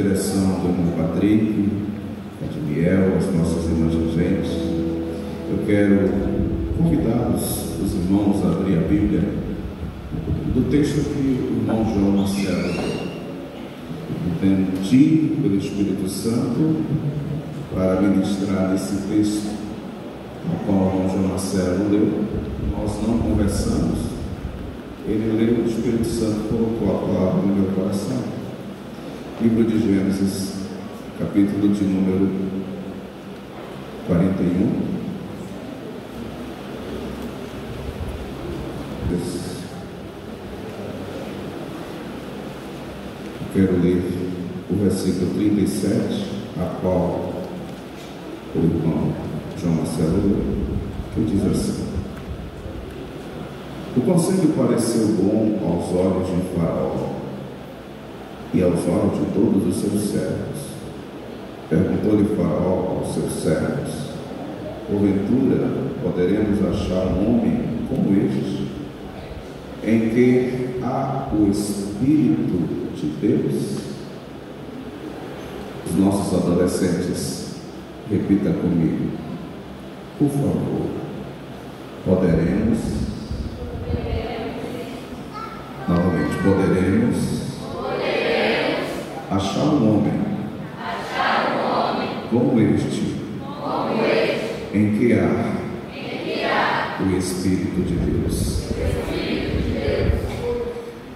direção do irmão Patrick, Admiel, as nossas irmãs regentes, eu quero convidar os irmãos a abrir a Bíblia do texto que o irmão João Marcelo entendi pelo Espírito Santo para ministrar esse texto, no qual o irmão João Marcelo leu. Nós não conversamos, ele leu, o Espírito Santo colocou a palavra no meu coração. Livro de Gênesis, capítulo de número 41. Quero ler o versículo 37, a qual o irmão João Marcelo leu, que diz assim: o conselho pareceu bom aos olhos de Faraó e aos olhos de todos os seus servos. Perguntou-lhe Faraó aos seus servos: porventura poderemos achar um homem como este, em que há o Espírito de Deus? Os nossos adolescentes, repita comigo, por favor. Poderemos, novamente, poderemos achar um homem como este, em que há o Espírito de Deus.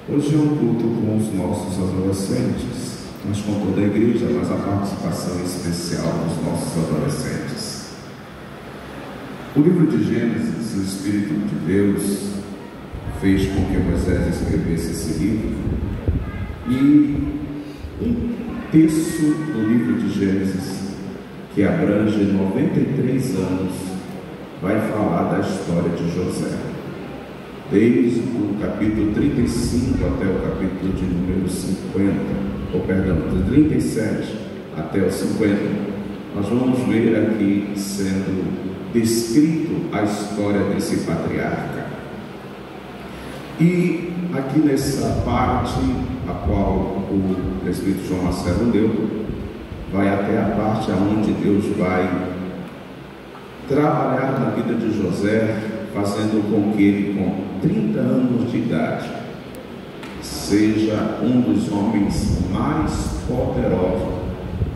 Hoje é um culto com os nossos adolescentes, mas com toda a igreja, mas a participação especial dos nossos adolescentes. O livro de Gênesis, o Espírito de Deus fez com que Moisés escrevesse esse livro, e um terço do livro de Gênesis, que abrange 93 anos, vai falar da história de José. Desde o capítulo 35 até o capítulo de número 50, ou perdão, do 37 até o 50, nós vamos ver aqui sendo descrito a história desse patriarca. E aqui nessa parte, a qual o presbítero João Marcelo leu, vai até a parte onde Deus vai trabalhar na vida de José, fazendo com que ele, com 30 anos de idade, seja um dos homens mais poderosos,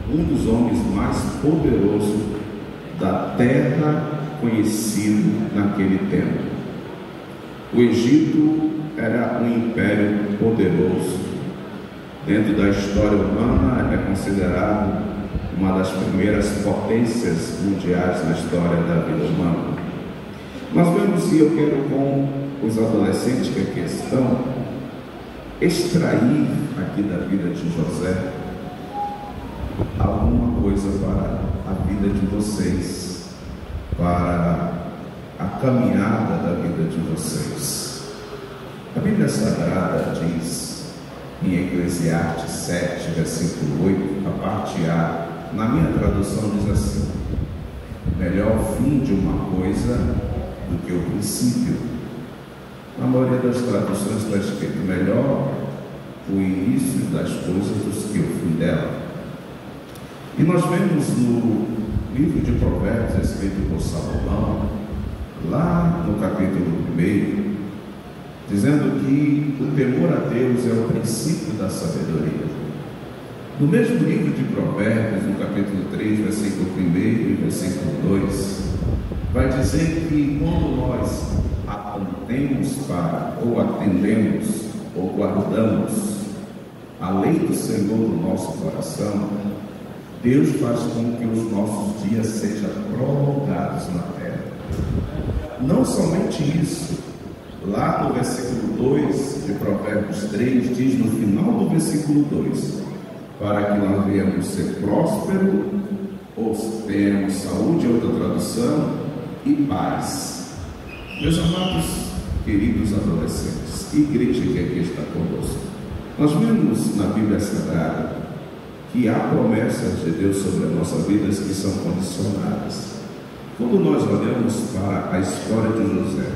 um dos homens mais poderosos da terra conhecido naquele tempo. O Egito era um império poderoso. Dentro da história humana, é considerado uma das primeiras potências mundiais na história da vida humana. Nós vemos, e eu quero com os adolescentes que aqui estão, extrair aqui da vida de José alguma coisa para a vida de vocês, para a caminhada da vida de vocês. A Bíblia Sagrada diz em Eclesiastes 7, versículo 8, a parte A, na minha tradução diz assim: melhor o fim de uma coisa do que o princípio. Na maioria das traduções está escrito: melhor o início das coisas do que o fim dela. E nós vemos no livro de Provérbios, escrito por Salomão, lá no capítulo 1, dizendo que o temor a Deus é o princípio da sabedoria. No mesmo livro de Provérbios, no capítulo 3, versículo 1 e versículo 2, vai dizer que quando nós atendemos ou guardamos a lei do Senhor no nosso coração, Deus faz com que os nossos dias sejam prolongados na terra. Não somente isso, lá no versículo 2 de Provérbios 3, diz no final do versículo 2, para que nós venhamos ser prósperos, ou tenhamos saúde, outra tradução, e paz. Meus amados, queridos adolescentes, igreja que aqui está conosco, nós vemos na Bíblia Sagrada que há promessas de Deus sobre a nossa vida que são condicionadas. Quando nós olhamos para a história de José,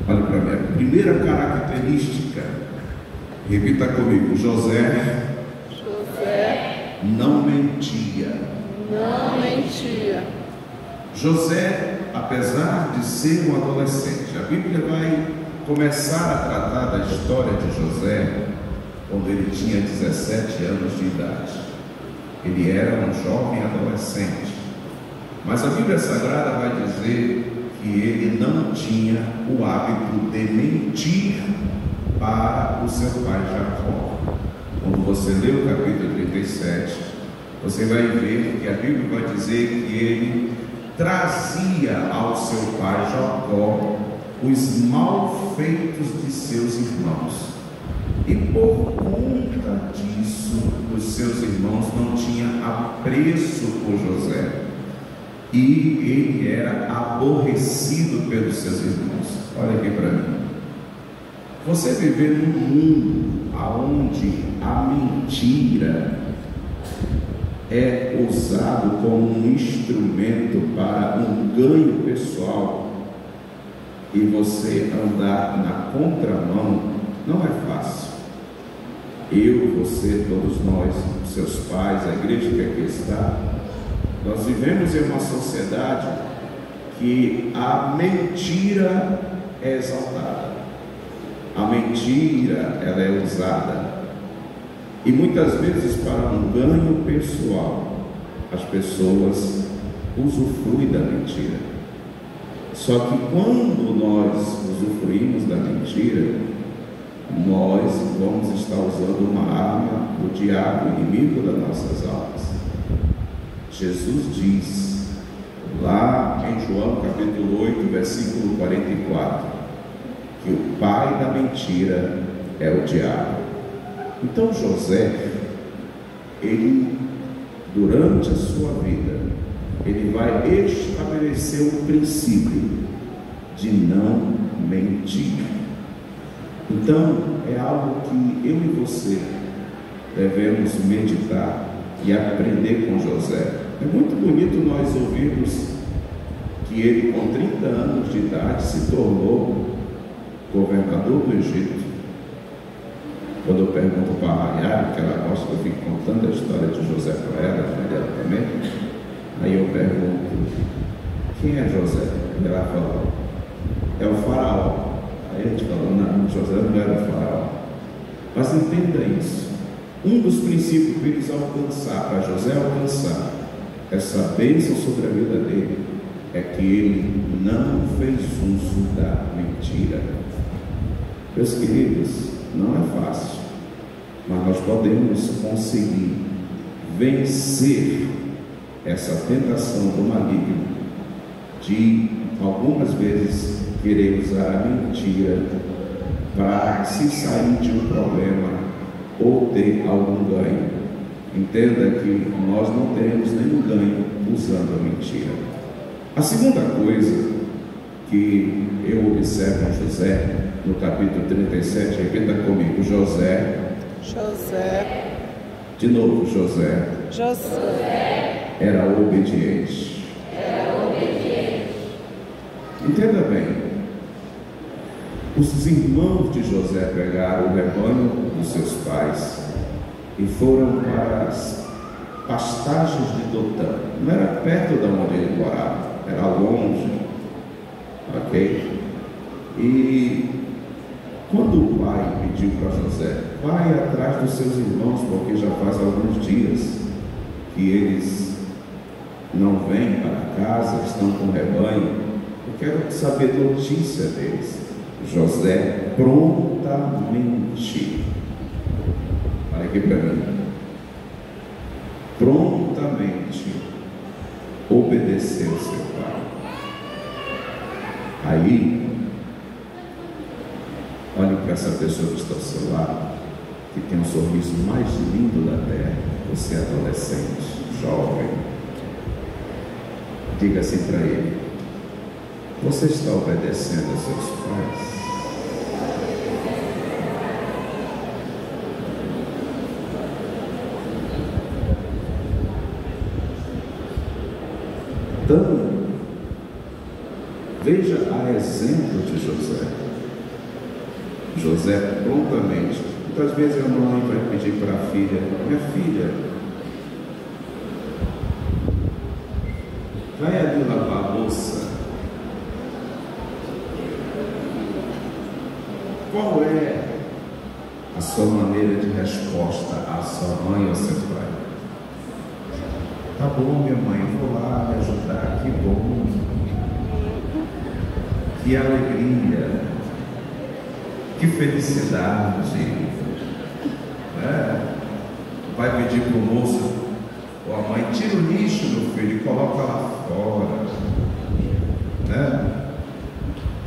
olha para mim, a primeira característica, repita comigo: José não mentia. Não mentia. José, apesar de ser um adolescente, a Bíblia vai começar a tratar da história de José quando ele tinha 17 anos de idade. Ele era um jovem adolescente, mas a Bíblia Sagrada vai dizer que ele não tinha o hábito de mentir para o seu pai Jacó. Quando você lê o capítulo 37, você vai ver que a Bíblia vai dizer que ele trazia ao seu pai Jacó os malfeitos de seus irmãos. E por conta disso, os seus irmãos não tinham apreço por José. E ele era aborrecido pelos seus irmãos. Olha aqui para mim. Você viver num mundo onde a mentira é usado como um instrumento para um ganho pessoal e você andar na contramão, não é fácil. Eu, você, todos nós, seus pais, a igreja que aqui está, nós vivemos em uma sociedade que a mentira é exaltada, a mentira ela é usada, e muitas vezes para um ganho pessoal as pessoas usufruem da mentira. Só que quando nós usufruímos da mentira, nós vamos estar usando uma arma do diabo, inimigo das nossas almas. Jesus diz lá em João capítulo 8, versículo 44, que o pai da mentira é o diabo. Então José, ele, durante a sua vida, ele vai estabelecer o princípio de não mentir. Então é algo que eu e você devemos meditar e aprender com José. É muito bonito nós ouvirmos que ele, com 30 anos de idade, se tornou governador do Egito. Quando eu pergunto para a Rayara, que ela gosta que eu fique contando a história de José para ela, a filha dela também, aí eu pergunto, quem é José? E ela fala, é o faraó. Aí a gente fala, não, José não era o faraó. Mas entenda isso. Um dos princípios que eles alcançar, para José alcançar essa bênção sobre a vida dele, é que ele não fez uso da mentira. Meus queridos, não é fácil, mas nós podemos conseguir vencer essa tentação do maligno de algumas vezes querer usar a mentira para se sair de um problema ou ter algum ganho. Entenda que nós não teremos nenhum ganho usando a mentira. A segunda coisa que eu observo em José, no capítulo 37, repita comigo, José. De novo, José. Era obediente. Entenda bem. Os irmãos de José pegaram o rebanho dos seus pais e foram para as pastagens de Dotã. Não era perto de onde ele morava, era longe, ok? E quando o pai pediu para José, vai atrás dos seus irmãos, porque já faz alguns dias que eles não vêm para casa, estão com o rebanho, eu quero saber notícia deles. José prontamente, olha aqui para mim, prontamente obedeceu seu pai. Aí, olhe para essa pessoa que está ao seu lado, que tem um sorriso mais lindo da terra. Você é adolescente, jovem, diga assim para ele: você está obedecendo a seus pais? Então, veja a exemplo de José. José prontamente, muitas vezes a mãe vai pedir para a filha: minha filha, vai ali lavar a louça. Qual é a sua maneira de resposta à sua mãe ou ao seu pai? Tá bom, minha mãe, eu vou lá me ajudar, que bom. Que alegria, que felicidade. Vai pedir para o moço ou a mãe: tira o lixo, meu filho, e coloca lá fora.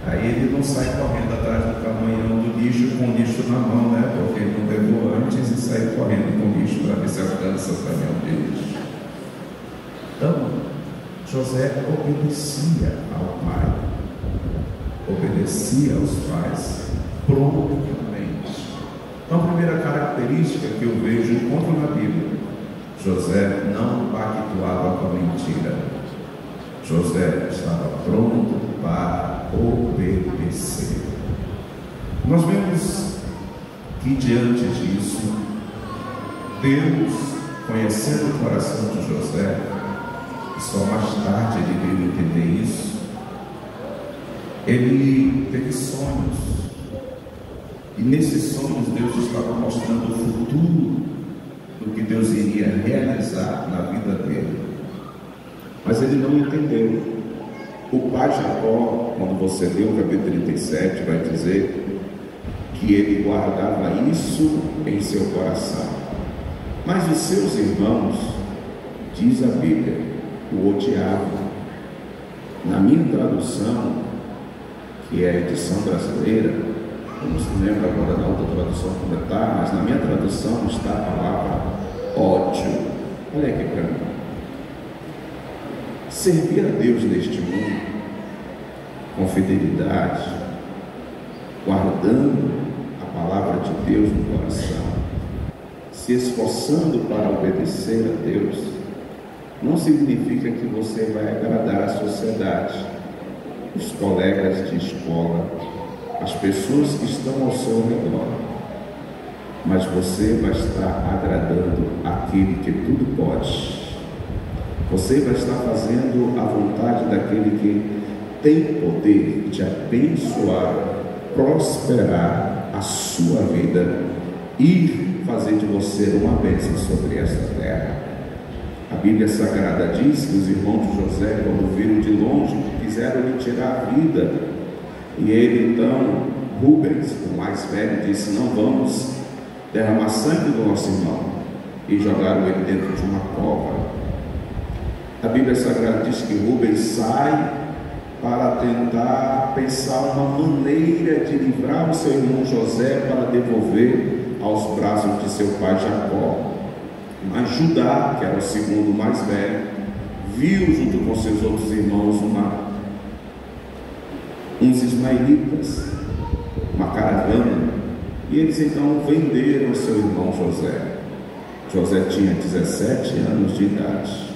Aí ele não sai correndo atrás do caminhão do lixo com o lixo na mão, porque ele não levou antes e saiu correndo com o lixo para ver se alcança o caminhão de lixo. Então, José obedecia ao pai, obedecia aos pais prontamente. Então, a primeira característica que eu vejo, encontro na Bíblia: José não pactuava com a mentira. José estava pronto para obedecer. Nós vemos que, diante disso, Deus, conhecendo o coração de José, e só mais tarde ele veio entender isso, ele teve sonhos. E nesses sonhos Deus estava mostrando o futuro do que Deus iria realizar na vida dele. Mas ele não entendeu. O pai Jacó, quando você lê o capítulo 37, vai dizer que ele guardava isso em seu coração. Mas os seus irmãos, diz a Bíblia, o odiavam. Na minha tradução, que é a edição brasileira, eu não se lembro agora da outra tradução como está, mas na minha tradução está a palavra ódio. Olha aqui para mim. Servir a Deus neste mundo com fidelidade, guardando a palavra de Deus no coração, se esforçando para obedecer a Deus, não significa que você vai agradar a sociedade, os colegas de escola, as pessoas que estão ao seu redor, mas você vai estar agradando aquele que tudo pode. Você vai estar fazendo a vontade daquele que tem poder de abençoar, prosperar a sua vida e fazer de você uma bênção sobre esta terra. A Bíblia Sagrada diz que os irmãos de José, quando viram de longe, quiseram lhe tirar a vida. E ele então, Rubens, o mais velho, disse: não vamos derramar sangue do nosso irmão. E jogaram ele dentro de uma cova. A Bíblia Sagrada diz que Rubens sai para tentar pensar uma maneira de livrar o seu irmão José para devolver aos braços de seu pai Jacó. Mas Judá, que era o segundo mais velho, viu junto com seus outros irmãos uns ismaelitas, uma caravana, e eles então venderam seu irmão José. José tinha 17 anos de idade.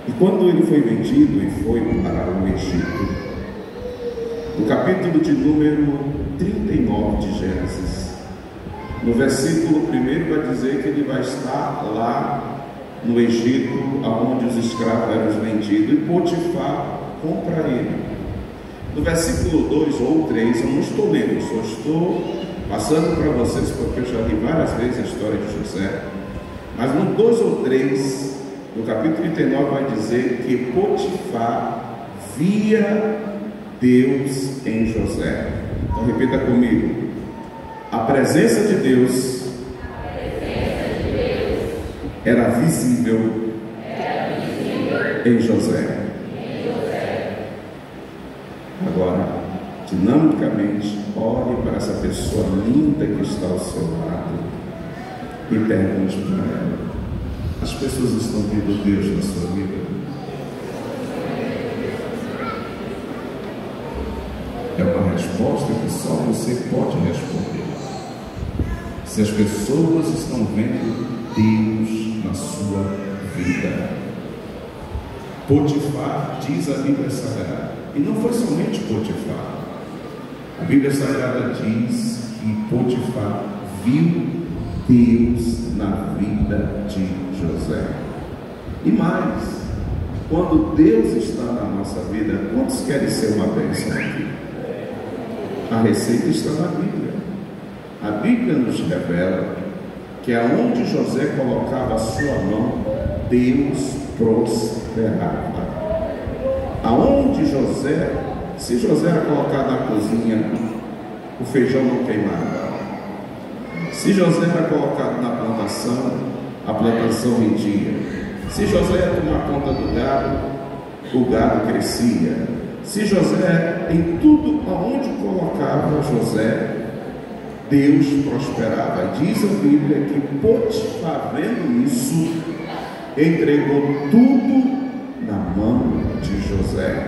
E quando ele foi vendido e foi para o Egito, no capítulo de número 39 de Gênesis, no versículo 1 vai dizer que ele vai estar lá no Egito, onde os escravos eram vendidos, e Potifar compra ele. No versículo 2 ou 3, eu não estou lendo, só estou passando para vocês, porque eu já li várias vezes a história de José. Mas no 2 ou 3, no capítulo 39, vai dizer que Potifar via Deus em José. Então repita comigo: a presença de Deus era visível em José. Agora, dinamicamente, olhe para essa pessoa linda que está ao seu lado e pergunte para ela: as pessoas estão vendo Deus na sua vida? É uma resposta que só você pode responder. Se as pessoas estão vendo Deus na sua vida. Potifar, diz a Bíblia Sagrada, e não foi somente Potifar. A Bíblia Sagrada diz que Potifar viu Deus na vida de José. E mais, quando Deus está na nossa vida, quantos querem ser uma bênção aqui? A receita está na Bíblia. A Bíblia nos revela que aonde José colocava a sua mão, Deus prosperava. Aonde José, se José era colocado na cozinha, o feijão não queimava. Se José era colocado na plantação, a plantação rendia. Se José ia tomar conta do gado, o gado crescia. Se José, em tudo aonde colocava José, Deus prosperava. Diz a Bíblia que Potifar, vendo isso, entregou tudo na mão de José.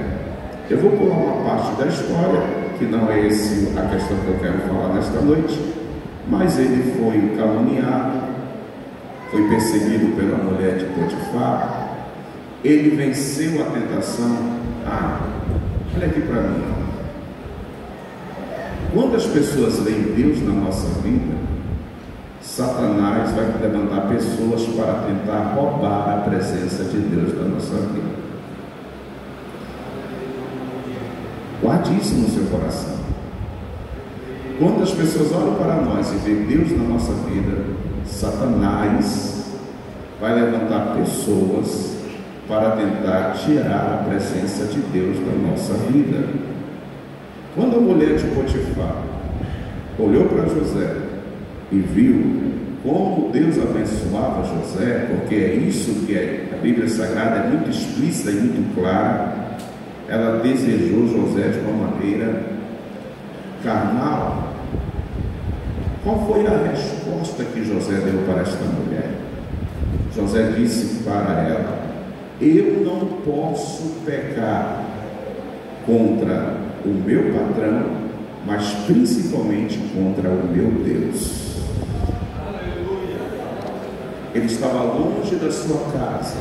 Eu vou pular uma parte da história, que não é essa a questão que eu quero falar nesta noite, mas ele foi caluniado, foi perseguido pela mulher de Potifar, ele venceu a tentação. Olha aqui para mim. Quando as pessoas veem Deus na nossa vida, Satanás vai levantar pessoas para tentar roubar a presença de Deus na nossa vida. Guarde isso no seu coração. Quando as pessoas olham para nós e veem Deus na nossa vida, Satanás vai levantar pessoas para tentar tirar a presença de Deus da nossa vida. Quando a mulher de Potifar olhou para José e viu como Deus abençoava José, porque é isso que a Bíblia Sagrada é muito explícita e muito clara, ela desejou José de uma maneira carnal. Qual foi a resposta que José deu para esta mulher? José disse para ela: eu não posso pecar contra o meu patrão, mas principalmente contra o meu Deus. Ele estava longe da sua casa,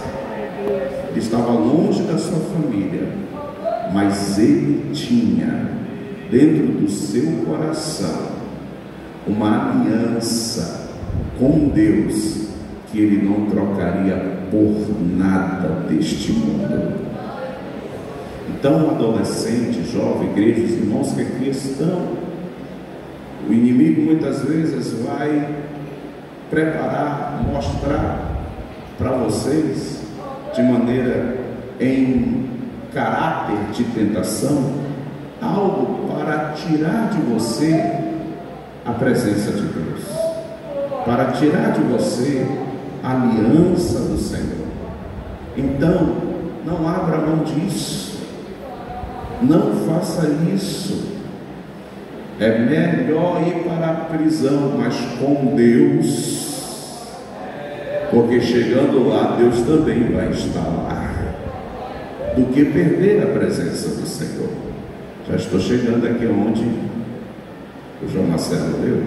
ele estava longe da sua família, mas ele tinha dentro do seu coração uma aliança com Deus que ele não trocaria por nada deste mundo. Então, um adolescente, jovem, igrejas, irmãos que é cristão, o inimigo muitas vezes vai preparar, mostrar para vocês de maneira em caráter de tentação algo para tirar de você a presença de Deus, para tirar de você a aliança do Senhor. Então, não abra mão disso, não faça isso. É melhor ir para a prisão, mas com Deus, porque chegando lá, Deus também vai estar lá, do que perder a presença do Senhor. Já estou chegando aqui onde o João Marcelo leu.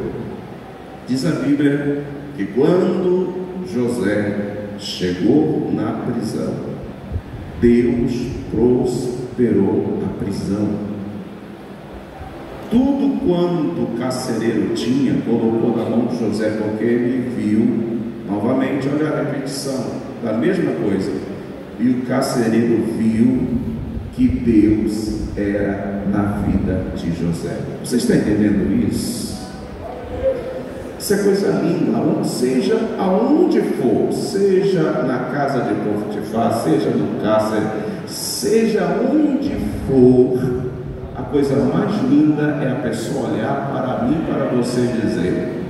Diz a Bíblia que quando José chegou na prisão, Deus prosperou a prisão. Tudo quanto o carcereiro tinha, colocou na mão de José, porque ele viu, novamente, olha a repetição da mesma coisa, e o carcereiro viu que Deus era na vida de José. Você está entendendo isso? Isso é coisa linda. Seja aonde for, seja na casa de Potifar, seja no cárcere, seja onde for, a coisa mais linda é a pessoa olhar para mim, para você dizer: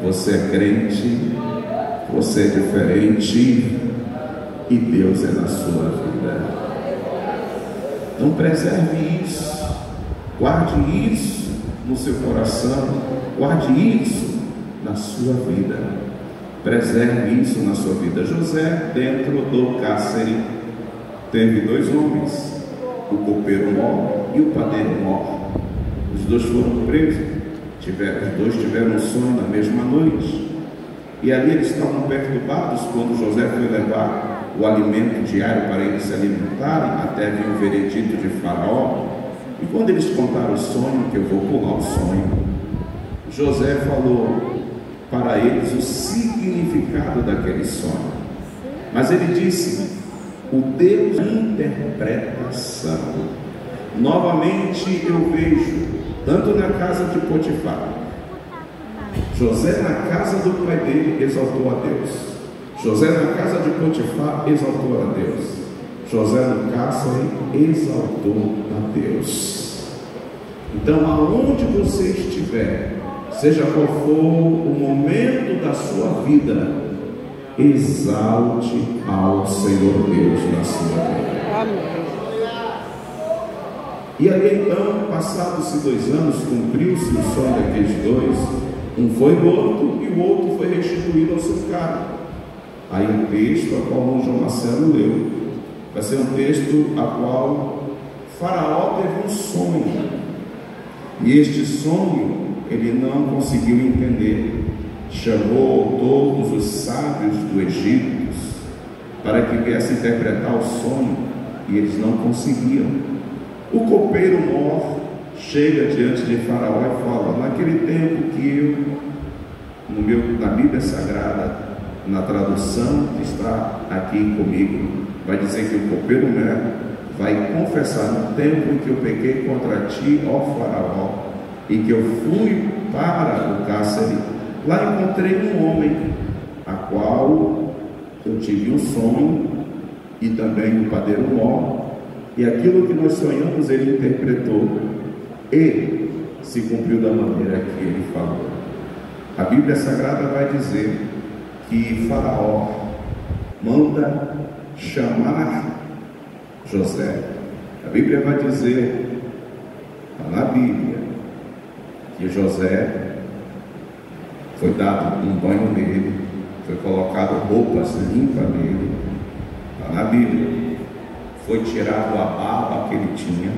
você é crente, você é diferente e Deus é na sua vida. Então preserve isso, guarde isso no seu coração, guarde isso na sua vida, preserve isso na sua vida. José, dentro do cárcere, teve dois homens, o copeiro Mó e o padeiro Mó. Os dois foram presos, os dois tiveram um sonho na mesma noite, e ali eles estavam perturbados quando José foi levar o alimento diário para eles se alimentarem, até vir o veredito de Faraó. E quando eles contaram o sonho, que eu vou pular o sonho, José falou para eles o significado daquele sonho. Mas ele disse: o Deus da interpretação. Novamente eu vejo, tanto na casa de Potifar, José na casa do pai dele exaltou a Deus. José na casa de Potifar exaltou a Deus. José no cárcere exaltou a Deus. Então, aonde você estiver, seja qual for o momento da sua vida, exalte ao Senhor Deus na sua vida. Amém. E aí então, passados-se 2 anos, cumpriu-se o sonho daqueles dois. Um foi morto e o outro foi restituído ao seu cargo. Aí um texto a qual o João Marcelo leu, vai ser um texto a qual Faraó teve um sonho. E este sonho ele não conseguiu entender. Chamou todos os sábios do Egito para que viessem interpretar o sonho, e eles não conseguiam. O copeiro mor chega diante de Faraó e fala: naquele tempo que eu, na Bíblia Sagrada, na tradução que está aqui comigo, vai dizer que o copeiro mor vai confessar: no tempo em que eu pequei contra ti, ó Faraó, e que eu fui para o cárcere, lá encontrei um homem, a qual eu tive um sonho, e também um padeiro mor, e aquilo que nós sonhamos ele interpretou, e se cumpriu da maneira que ele falou. A Bíblia Sagrada vai dizer que Faraó manda chamar José. A Bíblia vai dizer, na Bíblia, que José foi dado um banho nele, foi colocado roupas limpas nele. Na Bíblia foi tirado a barba que ele tinha,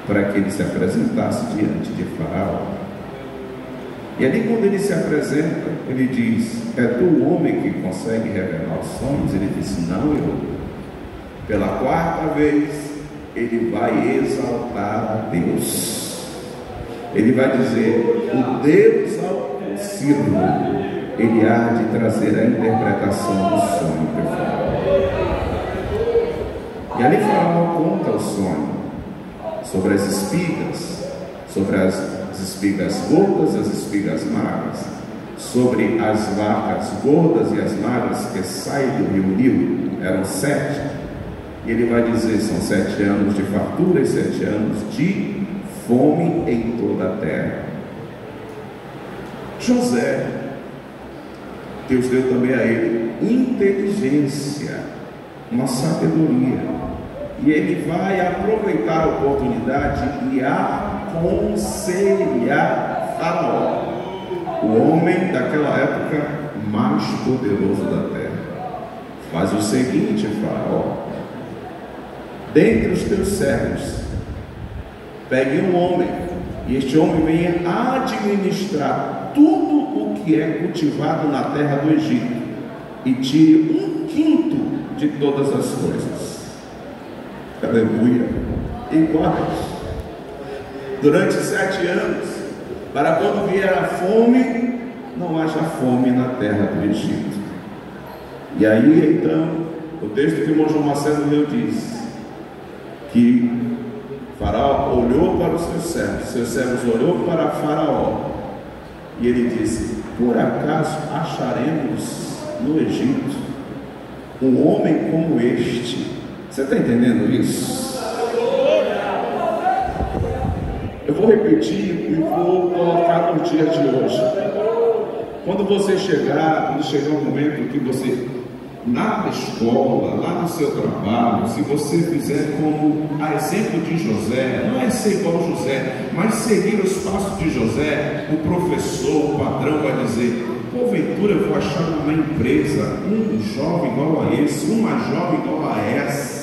para que ele se apresentasse diante de Faraó. E ali, quando ele se apresenta, ele diz: é tu o homem que consegue revelar os sonhos? Ele disse: não, eu. Pela 4ª vez ele vai exaltar a Deus. Ele vai dizer: o Deus Altíssimo, ele há de trazer a interpretação do sonho para o Faraó. E ali Faraó conta o sonho sobre as espigas, sobre as espigas gordas e as espigas magras, sobre as vacas gordas e as magras que saem do rio Nilo. Eram 7. E ele vai dizer: são 7 anos de fartura e 7 anos de fome em toda a terra. José, Deus deu também a ele inteligência, uma sabedoria, e ele vai aproveitar a oportunidade e aconselhar Faraó, o homem daquela época mais poderoso da terra. Faz o seguinte, Faraó: dentre os teus servos, pegue um homem, e este homem venha administrar tudo o que é cultivado na terra do Egito, e tire 1/5 de todas as coisas. Aleluia. E guarde durante 7 anos, para quando vier a fome, não haja fome na terra do Egito. E aí então, o texto que o irmão João Marcelo leu diz que Faraó olhou para os seus servos olhou para Faraó, e ele disse: por acaso acharemos no Egito um homem como este? Você está entendendo isso? Eu vou repetir e vou colocar no dia de hoje. Quando chegar o momento que você, na escola, lá no seu trabalho, se você fizer como a exemplo de José, não é ser igual a José, mas seguir os passos de José, o professor, o patrão vai dizer: porventura eu vou achar uma empresa um jovem igual a esse, uma jovem igual a essa,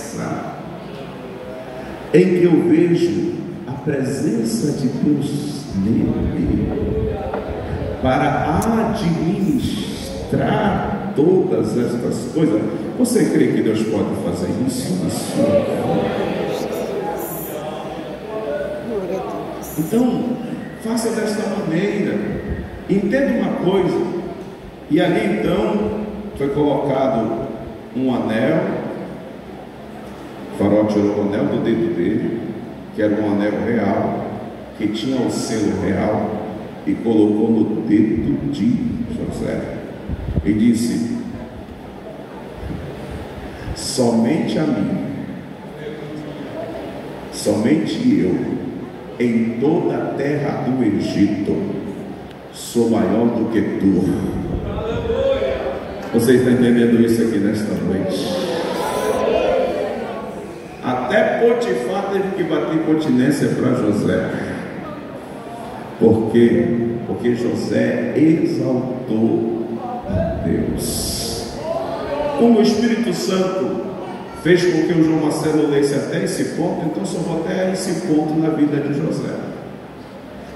em que eu vejo a presença de Deus nele, para administrar todas estas coisas. Você crê que Deus pode fazer isso? Então, faça desta maneira. Entenda uma coisa. E ali então foi colocado um anel Faraó tirou o anel do dedo dele, que era um anel real, que tinha o selo real, e colocou no dedo de José. E disse: somente a mim, somente eu, em toda a terra do Egito, sou maior do que tu. Você está entendendo isso aqui nesta noite? Até Potifar teve que bater continência para José. Por quê? Porque José exaltou a Deus. Como o Espírito Santo fez com que o João Marcelo lesse até esse ponto, então só vou até esse ponto na vida de José.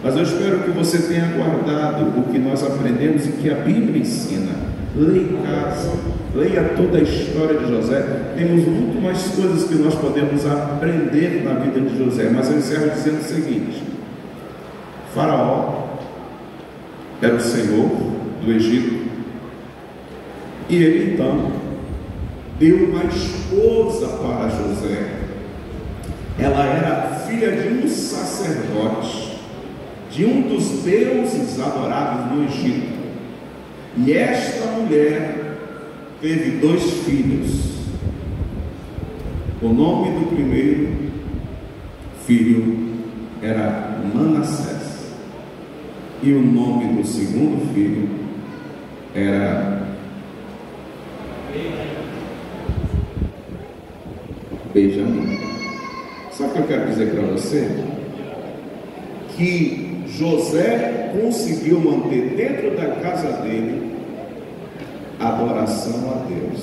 Mas eu espero que você tenha guardado o que nós aprendemos e que a Bíblia ensina. Leia em casa, leia toda a história de José. Temos muito mais coisas que nós podemos aprender na vida de José, mas eu encerro dizendo o seguinte: Faraó era o senhor do Egito, e ele então deu uma esposa para José. Ela era filha de um sacerdote, de um dos deuses adorados no Egito. E esta mulher teve 2 filhos. O nome do primeiro filho era Manassés, e o nome do segundo filho era Benjamim. Sabe o que eu quero dizer para você? Que José conseguiu manter dentro da casa dele a adoração a Deus.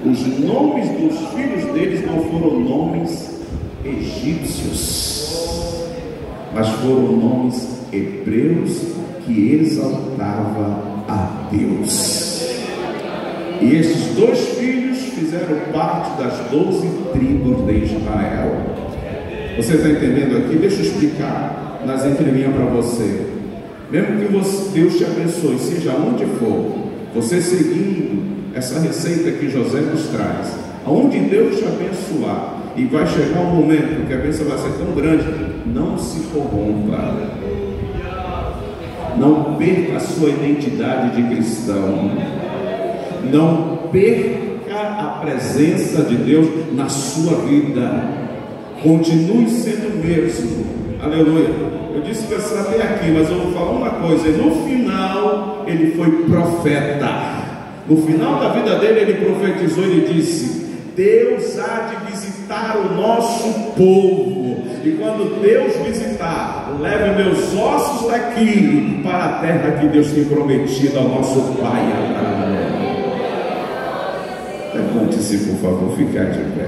Os nomes dos filhos deles não foram nomes egípcios, mas foram nomes hebreus que exaltavam a Deus. E esses 2 filhos fizeram parte das 12 tribos de Israel. Você está entendendo aqui? Deixa eu explicar nas entrelinhas para você. Mesmo que Deus te abençoe, seja onde for, você seguindo essa receita que José nos traz, aonde Deus te abençoar, e vai chegar um momento que a bênção vai ser tão grande, não se corrompa, não perca a sua identidade de cristão, não perca a presença de Deus na sua vida, continue sendo o mesmo. Aleluia. Eu disse que você até aqui, mas eu vou falar uma coisa: no final ele foi profeta. No final da vida dele ele profetizou, ele disse: Deus há de visitar o nosso povo, e quando Deus visitar, leve meus ossos daqui para a terra que Deus tem prometido ao nosso pai Abraão. Levante-se, por favor, ficar de pé.